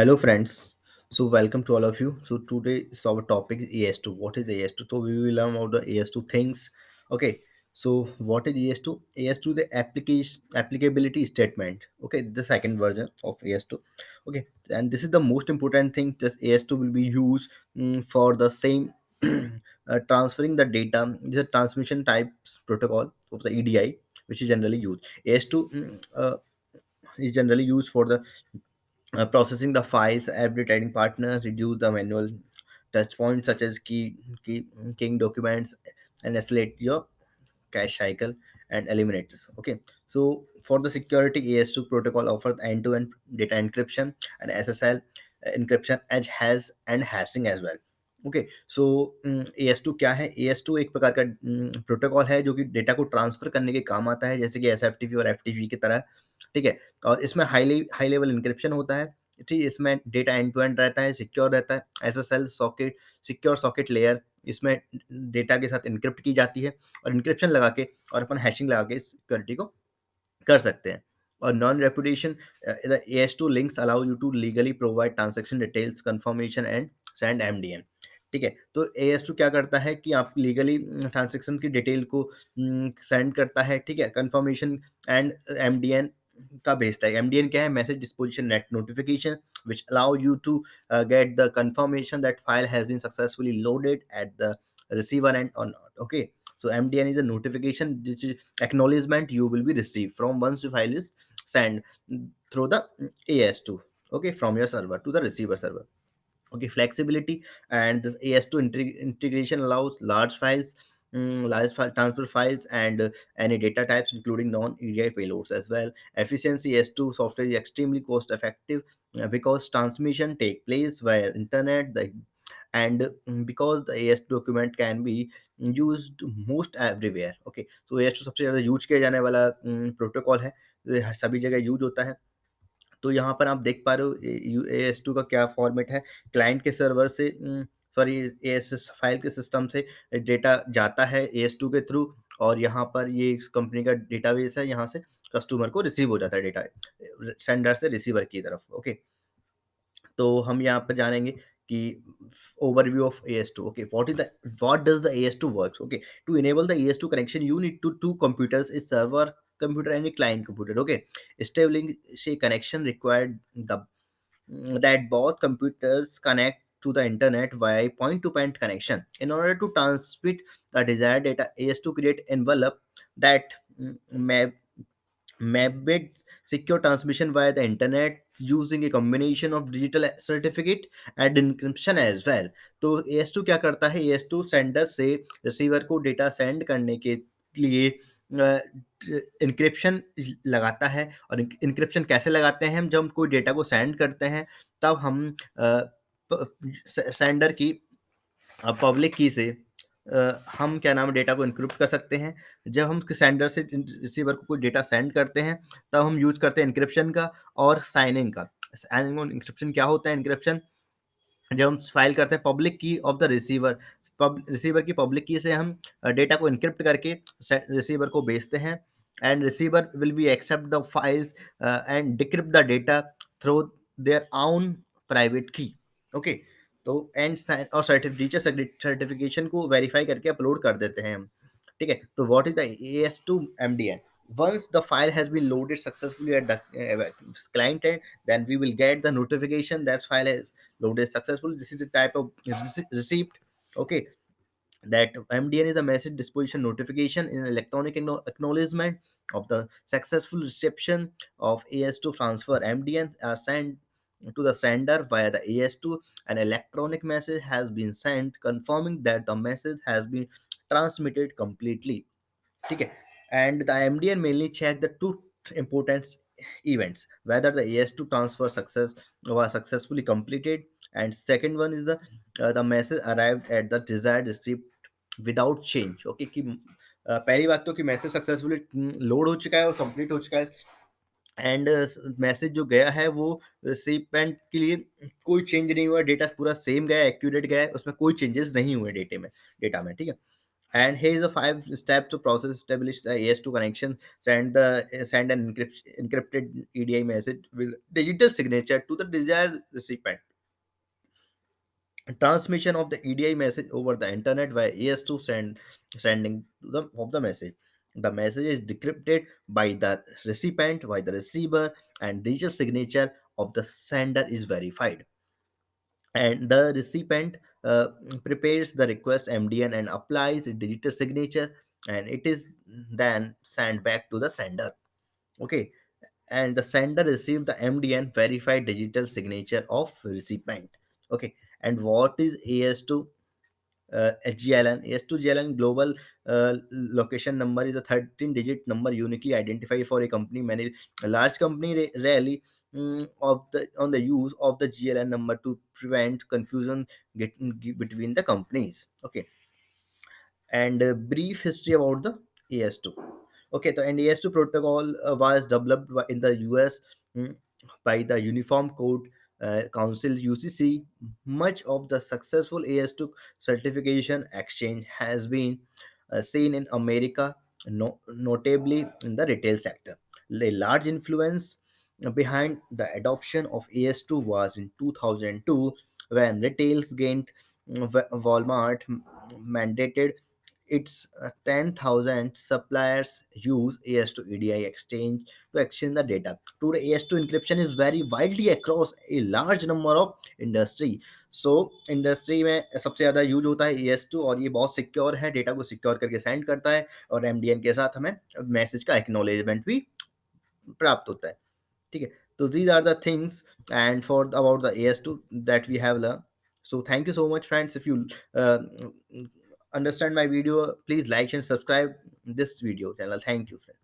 Hello, friends. So, welcome to all of you. So, today's our topic is AS2. What is AS2? So, we will learn about the AS2 things. Okay. So, what is AS2? AS2 the application applicability statement. Okay, the second version of AS2. Okay, and this is the most important thing. This AS2 will be used for the same transferring the data. This is a transmission types protocol of the EDI, which is generally used. AS2 is generally used for the processing the files, arbitrating partner, reduce the manual touch points such as keying documents, and isolate your cache cycle and eliminate this. Okay, so for the security, AS2 protocol offers end-to-end data encryption and SSL encryption as has and hashing as well. Okay so AS2 क्या है? AS2 एक प्रकार का protocol है जो कि data को transfer करने के काम आता है, जैसे कि SFTP और FTP की तरह। ठीक है, और इसमें हाई लेवल इंक्रिप्शन होता है। ठीक, इसमें डेटा एंड टू एंड रहता है, सिक्योर रहता है। SSL socket, secure socket layer, इसमें डेटा के साथ इनक्रिप्ट की जाती है और इनक्रिप्शन लगा के और अपन हैशिंग लगा के सिक्योरिटी को कर सकते हैं। और non repudiation, the AS2 links allow you to legally provide transaction details, confirmation and send MDN. ठीक है, तो AS2 क्या करता है कि आप लीगली ट्रांजैक्शन की डिटेल को सेंड करता है। ठीक है, कंफर्मेशन एंड एमडीएन का भेजता है। एमडीएन क्या है? Message disposition net notification which allow you to get the confirmation that file has been successfully loaded at the receiver end or not. Okay, so MDN is a notification which is acknowledgement you will be received from once the file is sent through the AS2, okay, from your server to the receiver server. Okay, flexibility, and this AS2 integration allows large files, large file transfer files, and any data types including non-EDI payloads as well. Efficiency: AS2 software is extremely cost effective because transmission take place via internet, and because the AS2 document can be used most everywhere. Okay, so AS2 सबसे ज़्यादा use किया जाने वाला protocol है, ये सभी जगह use होता है। तो यहाँ पर आप देख पा रहे हो AS2 का क्या फॉर्मेट है। क्लाइंट के सर्वर से सॉरी, ASS फाइल के सिस्टम से डेटा जाता है AS2 के थ्रू, और यहाँ पर ये इस कंपनी का डेटाबेस है, यहाँ से कस्टमर को रिसीव हो जाता है डेटा, सेंडर से रिसीवर की तरफ। ओके, तो हम यहाँ पर जानेंगे कि overview of AS2. Okay, what does the AS2 works? Okay, to enable the AS2 connection, you need to two computers, a server computer and a client computer. Okay, establish a connection required the that both computers connect to the internet via point-to-point connection. In order to transmit the desired data, AS2 create envelope that may Mabbed secure transmission via the internet using a combination of digital certificate and encryption as well. तो AS2 क्या करता है? AS2 sender से receiver को data send करने के लिए encryption लगाता है। और इंक्रिप्शन कैसे लगाते हैं हम? जब हम कोई डेटा को सेंड करते हैं, तब हम सेंडर की पब्लिक की से हम क्या नाम है डेटा को इनक्रिप्ट कर सकते हैं। जब हम सेंडर से रिसीवर को कोई डेटा सेंड करते हैं, तब हम यूज करते हैं इनक्रिप्शन का और साइनिंग का। साइनिंग और इनक्रिप्शन क्या होता है? इनक्रिप्शन जब हम फाइल करते हैं पब्लिक की ऑफ द रिसीवर, रिसीवर की पब्लिक की से हम डेटा को इनक्रिप्ट करके रिसीवर को भेजते हैं, and receiver will be accept the files and decrypt the data through their own private key. Okay, तो एंड और सर्टिफिकेशन को वेरीफाई करके अपलोड कर देते हैं हम। ठीक है, तो what is the AS2 MDN? Once the file has been loaded successfully at the client end, then we will get the notification that file is loaded successfully. This is the type of receipt. Okay, that MDN is a message disposition notification in electronic acknowledgement of the successful reception of AS2 transfer. MDN are sent to the sender via the AS2. An electronic message has been sent confirming that the message has been transmitted completely. ठीक है, and the MDN mainly check the two important events: whether the AS2 transfer success was successfully completed, and second one is the message arrived at the desired receipt without change. Okay, कि पहली बात तो कि message successfully load हो चुका है और complete हो चुका है, एंड मैसेज जो गया है वो रिसिपेंट के लिए कोई चेंज नहीं हुआ, डेटा पूरा सेम गया, एक्यूरेट गया है, उसमें कोई चेंजेस नहीं हुए डेटा में। ठीक है, And here is the five steps to process establish the AS2 connection. Send an encrypted EDI message with digital signature to the desired recipient. Transmission of the EDI message over the internet via AS2 sending of the message. The message is decrypted by the recipient, by the receiver, and digital signature of the sender is verified. And the recipient prepares the request MDN and applies a digital signature, and it is then sent back to the sender. Okay, and the sender receive the MDN verified digital signature of recipient. Okay, and what is AS2 GLN? AS2 GLN global location number is a 13 digit number uniquely identified for a company. Many a large company rarely of the on the use of the GLN number to prevent confusion between the companies. Okay, and a brief history about the AS2. Okay, the AS2 protocol was developed in the US mm, by the Uniform Code Council UCC. Much of the successful AS2 certification exchange has been seen in America, notably in the retail sector. A large influence behind the adoption of AS2 was in 2002 when retails gained Walmart mandated its 10,000 suppliers use AS2 EDI exchange to exchange the data. Today, AS2 encryption is very widely across a large number of industry. So industry में सबसे ज़्यादा use होता है AS2 और ये बहुत secure है, data को सिक्योर करके सेंड करता है और MDN के साथ हमें मैसेज का एक्नॉलेजमेंट भी प्राप्त होता है. ठीक है, तो these are the things and for about the AS2 that we have learned. So thank you so much friends. If you uh, understand my video, please like and subscribe this video channel. Thank you friends.